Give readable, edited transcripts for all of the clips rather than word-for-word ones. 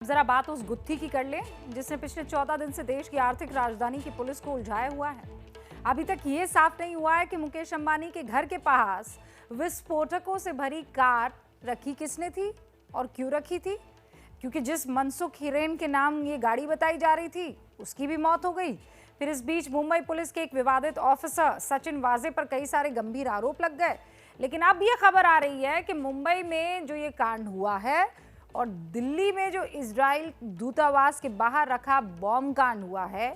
जरा बात उस गुत्थी की कर ले जिसने पिछले 14 दिन से देश की आर्थिक राजधानी की पुलिस को उलझाया हुआ है। अभी तक ये साफ नहीं हुआ है कि मुकेश अंबानी के घर के पास विस्फोटकों से भरी कार रखी किसने थी और क्यों रखी थी, क्योंकि जिस मनसुख हिरेन के नाम ये गाड़ी बताई जा रही थी उसकी भी मौत हो गई। फिर इस बीच मुंबई पुलिस के एक विवादित ऑफिसर सचिन वाजे पर कई सारे गंभीर आरोप लग गए। लेकिन अब ये खबर आ रही है कि मुंबई में जो ये कांड हुआ है और दिल्ली में जो इजराइल दूतावास के बाहर रखा बॉम्ब कांड हुआ है,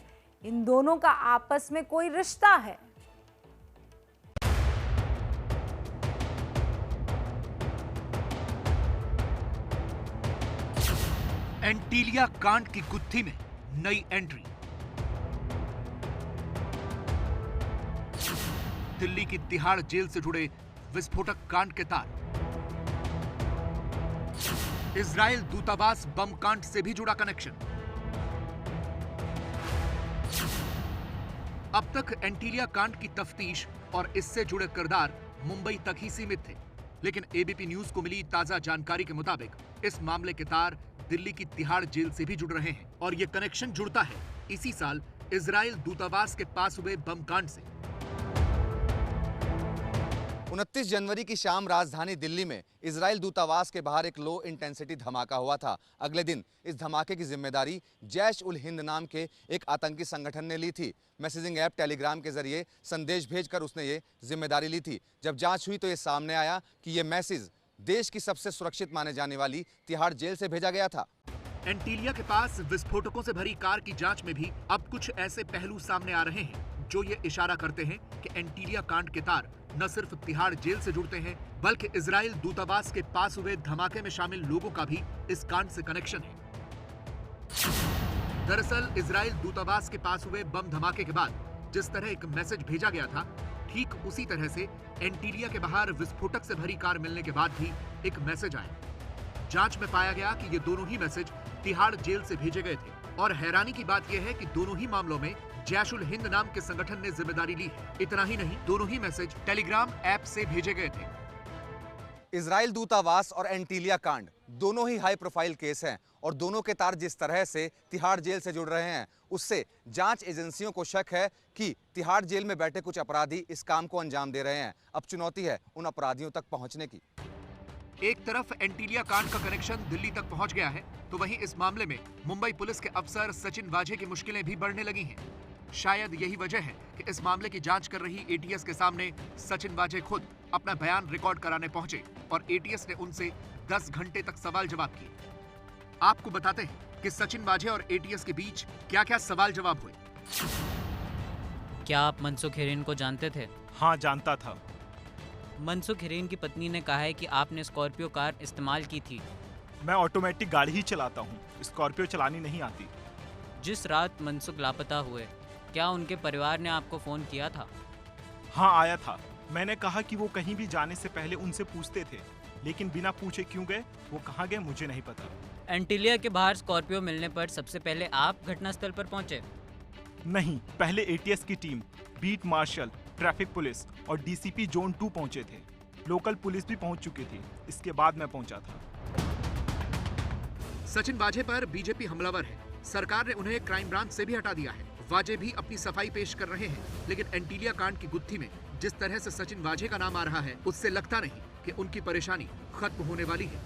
इन दोनों का आपस में कोई रिश्ता है। एंटीलिया कांड की गुत्थी में नई एंट्री। दिल्ली की तिहाड़ जेल से जुड़े विस्फोटक कांड के तार। इजराइल दूतावास बम कांड से भी जुड़ा कनेक्शन। अब तक एंटीलिया कांड की तफ्तीश और इससे जुड़े किरदार मुंबई तक ही सीमित थे, लेकिन एबीपी न्यूज को मिली ताजा जानकारी के मुताबिक इस मामले के तार दिल्ली की तिहाड़ जेल से भी जुड़ रहे हैं और यह कनेक्शन जुड़ता है इसी साल इजराइल दूतावास के पास हुए बम कांड से। 29 जनवरी की शाम राजधानी दिल्ली में इजराइल दूतावास के बाहर एक लो इंटेंसिटी धमाका हुआ था। अगले दिन इस धमाके की जिम्मेदारी जैश उल हिंद नाम के एक आतंकी संगठन ने ली थी। मैसेजिंग ऐप टेलीग्राम के जरिए संदेश भेजकर उसने ये जिम्मेदारी ली थी। जब जांच हुई तो ये सामने आया कि ये मैसेज देश की सबसे सुरक्षित माने जाने वाली तिहाड़ जेल से भेजा गया था। एंटीलिया के पास विस्फोटकों से भरी कार की जांच में भी अब कुछ ऐसे पहलू सामने आ रहे हैं जो ये इशारा करते हैं कि एंटीलिया कांड के तार न सिर्फ तिहाड़ जेल से जुड़ते हैं, बल्कि इजराइल दूतावास के पास हुए धमाके में शामिल लोगों का भी इस कांड से कनेक्शन है। दरअसल इजराइल दूतावास के पास हुए बम धमाके के बाद जिस तरह एक मैसेज भेजा गया था, ठीक उसी तरह से एंटीलिया के बाहर विस्फोटक से भरी कार मिलने के बाद भी एक मैसेज आया। जांच में पाया गया कि ये दोनों ही मैसेज तिहाड़ जेल से भेजे गए थे और हैरानी की बात यह है कि दोनों ही मामलों में जैश उल हिंद नाम के संगठन ने जिम्मेदारी ली है। इतना ही नहीं, दोनों ही मैसेज टेलीग्राम ऐप से भेजे गए थे। इजराइल दूतावास और एंटीलिया कांड दोनों ही हाई प्रोफाइल केस हैं और दोनों के तार जिस तरह से तिहाड़ जेल से जुड़ रहे हैं, उससे जांच एजेंसियों को शक है कि तिहाड़ जेल में बैठे कुछ अपराधी इस काम को अंजाम दे रहे हैं। अब चुनौती है उन अपराधियों तक पहुंचने की। एक तरफ एंटीलिया कांड का कनेक्शन दिल्ली तक पहुंच गया है, तो वहीं इस मामले में मुंबई पुलिस के अफसर सचिन वाजे की मुश्किलें भी बढ़ने लगी हैं। शायद यही वजह है कि इस मामले की जांच कर रही एटीएस के सामने सचिन वाजे खुद अपना बयान रिकॉर्ड कराने पहुंचे और एटीएस ने उनसे 10 घंटे तक सवाल जवाब किए। आपको बताते हैं कि सचिन वाजे और एटीएस के बीच क्या-क्या सवाल जवाब हुए। क्या आप मनसुख हिरेन को जानते थे? हाँ, जानता था। मनसुख हिरेन की पत्नी ने कहा है कि आपने स्कॉर्पियो कार इस्तेमाल की थी। मैं ऑटोमेटिक गाड़ी ही चलाता हूँ, स्कॉर्पियो चलानी नहीं आती। जिस रात मनसुख लापता हुए, क्या उनके परिवार ने आपको फोन किया था? हाँ, आया था। मैंने कहा कि वो कहीं भी जाने से पहले उनसे पूछते थे, लेकिन बिना पूछे क्यों गए, वो कहाँ गए मुझे नहीं पता। एंटीलिया के बाहर स्कॉर्पियो मिलने पर सबसे पहले आप घटनास्थल पर पहुंचे? नहीं, पहले एटीएस की team, beat marshal, traffic police और डीसीपी जोन 2 पहुंचे थे। लोकल पुलिस भी पहुंच चुकी थी। इसके बाद मैं पहुंचा था। सचिन वाजे पर बीजेपी हमलावर है। सरकार ने उन्हें क्राइम ब्रांच से भी हटा दिया है। वाजे भी अपनी सफाई पेश कर रहे हैं, लेकिन एंटीलिया कांड की गुत्थी में जिस तरह से सचिन वाजे का नाम आ रहा है, उससे लगता नहीं कि उनकी परेशानी खत्म होने वाली है।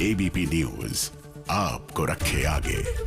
एबीपी न्यूज आपको रखे आगे।